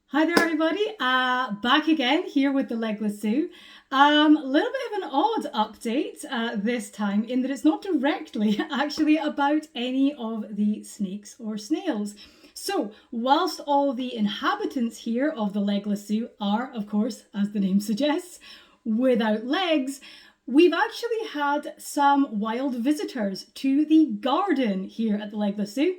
Hi there everybody, back again here with the Legless Zoo. A little bit of an odd update this time in that it's not directly actually about any of the snakes or snails. So whilst all the inhabitants here of the Legless Zoo are, of course, as the name suggests, without legs, we've actually had some wild visitors to the garden here at the Legless Zoo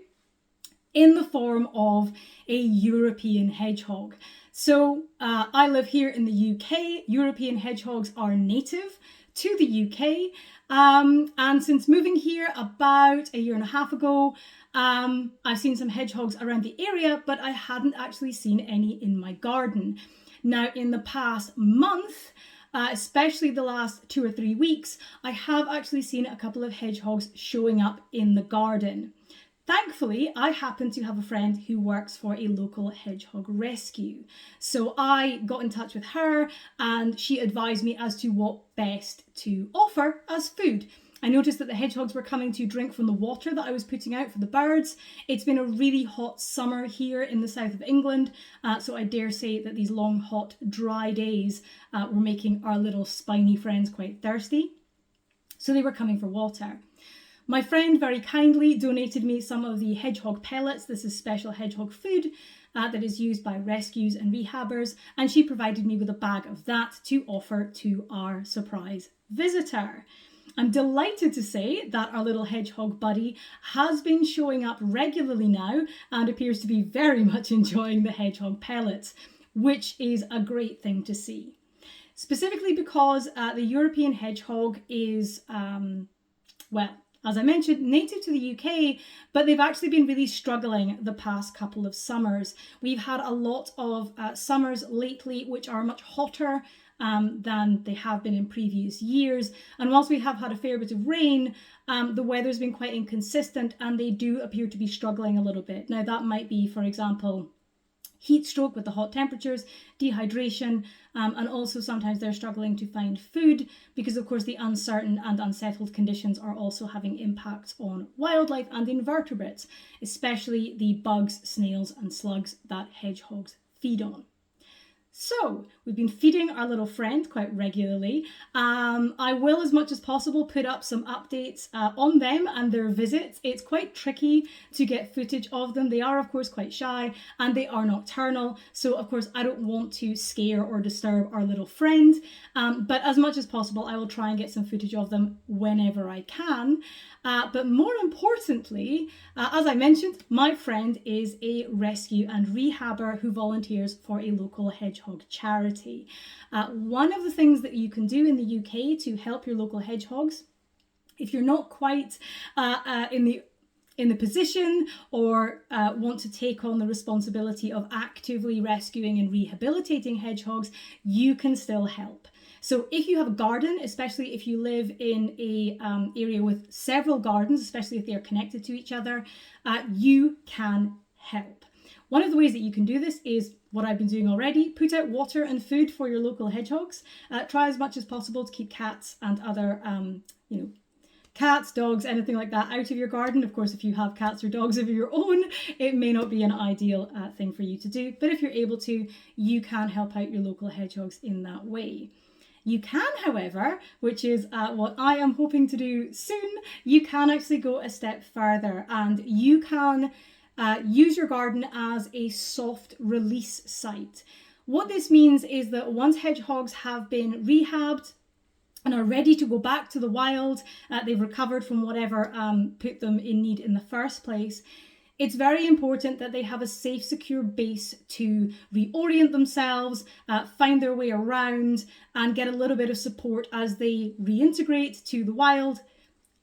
in the form of a European hedgehog. So I live here in the UK. European hedgehogs are native to the UK. And since moving here about a year and a half ago, I've seen some hedgehogs around the area, but I hadn't actually seen any in my garden. Now, in the past month, especially the last 2 or 3 weeks, I have actually seen a couple of hedgehogs showing up in the garden. Thankfully, I happen to have a friend who works for a local hedgehog rescue. So I got in touch with her and she advised me as to what best to offer as food. I noticed that the hedgehogs were coming to drink from the water that I was putting out for the birds. It's been a really hot summer here in the south of England, so I dare say that these long, hot, dry days were making our little spiny friends quite thirsty. So they were coming for water. My friend very kindly donated me some of the hedgehog pellets. This is special hedgehog food that is used by rescues and rehabbers, and she provided me with a bag of that to offer to our surprise visitor. I'm delighted to say that our little hedgehog buddy has been showing up regularly now and appears to be very much enjoying the hedgehog pellets, which is a great thing to see. Specifically because the European hedgehog is, as I mentioned, native to the UK, but they've actually been really struggling the past couple of summers. We've had a lot of summers lately which are much hotter than they have been in previous years. And whilst we have had a fair bit of rain, the weather's been quite inconsistent and they do appear to be struggling a little bit. Now that might be, for example, heat stroke with the hot temperatures, dehydration, and also sometimes they're struggling to find food because of course the uncertain and unsettled conditions are also having impacts on wildlife and invertebrates, especially the bugs, snails and slugs that hedgehogs feed on. So we've been feeding our little friend quite regularly. I will, as much as possible, put up some updates on them and their visits. It's quite tricky to get footage of them. They are, of course, quite shy and they are nocturnal. So, of course, I don't want to scare or disturb our little friend. But as much as possible, I will try and get some footage of them whenever I can. But more importantly, as I mentioned, my friend is a rescue and rehabber who volunteers for a local hedgehog charity. One of the things that you can do in the UK to help your local hedgehogs, if you're not quite in the position or want to take on the responsibility of actively rescuing and rehabilitating hedgehogs, you can still help. So if you have a garden, especially if you live in a area with several gardens, especially if they are connected to each other, you can help. One of the ways that you can do this is what I've been doing already. Put out water and food for your local hedgehogs. Try as much as possible to keep cats and other, cats, dogs, anything like that out of your garden. Of course, if you have cats or dogs of your own, it may not be an ideal thing for you to do. But if you're able to, you can help out your local hedgehogs in that way. You can, however, which is what I am hoping to do soon, you can actually go a step further and you can use your garden as a soft release site. What this means is that once hedgehogs have been rehabbed and are ready to go back to the wild, they've recovered from whatever put them in need in the first place, it's very important that they have a safe, secure base to reorient themselves, find their way around, and get a little bit of support as they reintegrate to the wild,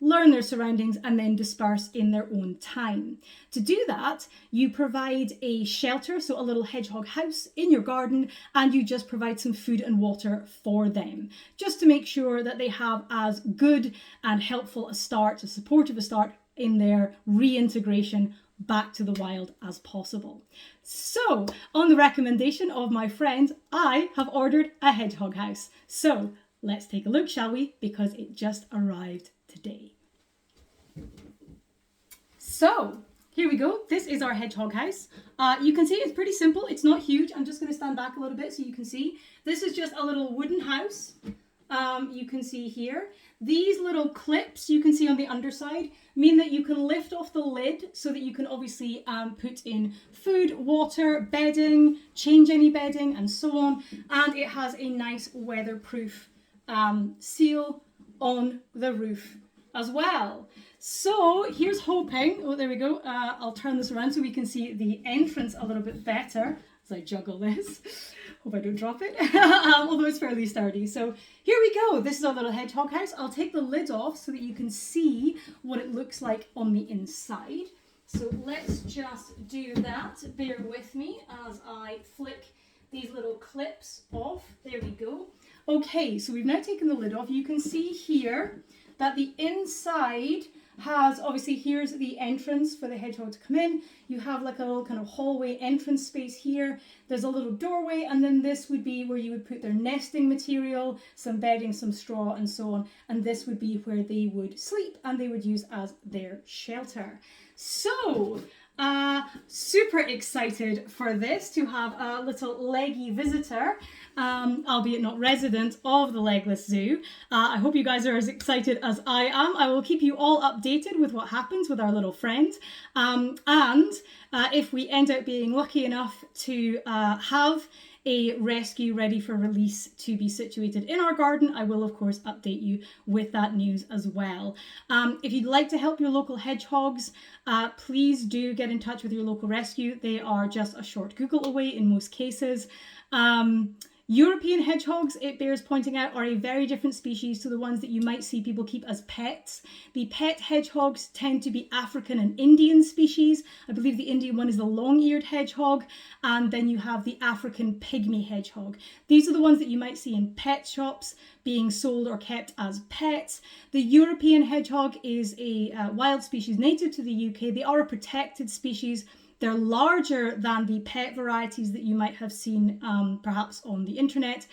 learn their surroundings, and then disperse in their own time. To do that, you provide a shelter, so a little hedgehog house in your garden, and you just provide some food and water for them, just to make sure that they have as good and helpful a start, as supportive a start in their reintegration back to the wild as possible. So, on the recommendation of my friend, I have ordered a hedgehog house. So, let's take a look, shall we? Because it just arrived today. So, here we go. This is our hedgehog house. You can see it's pretty simple. It's not huge. I'm just going to stand back a little bit so you can see. This is just a little wooden house. You can see here. These little clips you can see on the underside mean that you can lift off the lid so that you can obviously put in food, water, bedding, change any bedding and so on. And it has a nice weatherproof seal on the roof as well. So here's hoping, oh there we go, I'll turn this around so we can see the entrance a little bit better as I juggle this. Hope I don't drop it, although it's fairly sturdy. So here we go, this is our little hedgehog house. I'll take the lid off so that you can see what it looks like on the inside. So let's just do that, bear with me as I flick these little clips off. There we go. Okay, so we've now taken the lid off. You can see here that the inside has, obviously here's the entrance for the hedgehog to come in. You have like a little kind of hallway entrance space here. There's a little doorway, and then this would be where you would put their nesting material, some bedding, some straw and so on. And this would be where they would sleep and they would use as their shelter. So, super excited for this, to have a little leggy visitor, albeit not resident of the Legless Zoo. I hope you guys are as excited as I am. I will keep you all updated with what happens with our little friend. And if we end up being lucky enough to have a rescue ready for release to be situated in our garden, I will of course update you with that news as well. If you'd like to help your local hedgehogs, please do get in touch with your local rescue. They are just a short Google away in most cases. European hedgehogs, it bears pointing out, are a very different species to the ones that you might see people keep as pets. The pet hedgehogs tend to be African and Indian species. I believe the Indian one is the long-eared hedgehog, and then you have the African pygmy hedgehog. These are the ones that you might see in pet shops being sold or kept as pets. The European hedgehog is a wild species native to the UK. They are a protected species. They're larger than the pet varieties that you might have seen perhaps on the internet.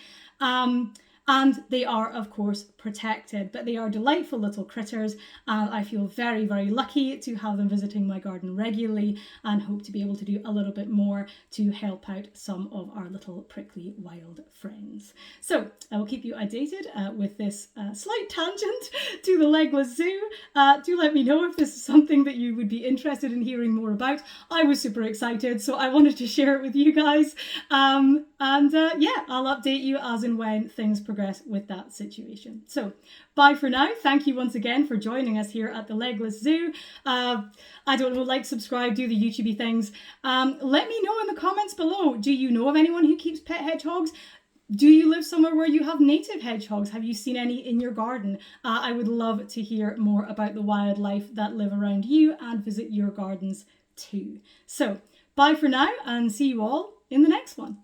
And they are, of course, protected, but they are delightful little critters. I feel very, very lucky to have them visiting my garden regularly, and hope to be able to do a little bit more to help out some of our little prickly wild friends. So I will keep you updated with this slight tangent to the Legless Zoo. Do let me know if this is something that you would be interested in hearing more about. I was super excited, so I wanted to share it with you guys. Yeah, I'll update you as and when things progress with that situation. So bye for now. Thank you once again for joining us here at the Legless Zoo. I don't know, like, subscribe, do the YouTubey things. Let me know in the comments below. Do you know of anyone who keeps pet hedgehogs? Do you live somewhere where you have native hedgehogs? Have you seen any in your garden? I would love to hear more about the wildlife that live around you and visit your gardens too. So bye for now, and see you all in the next one.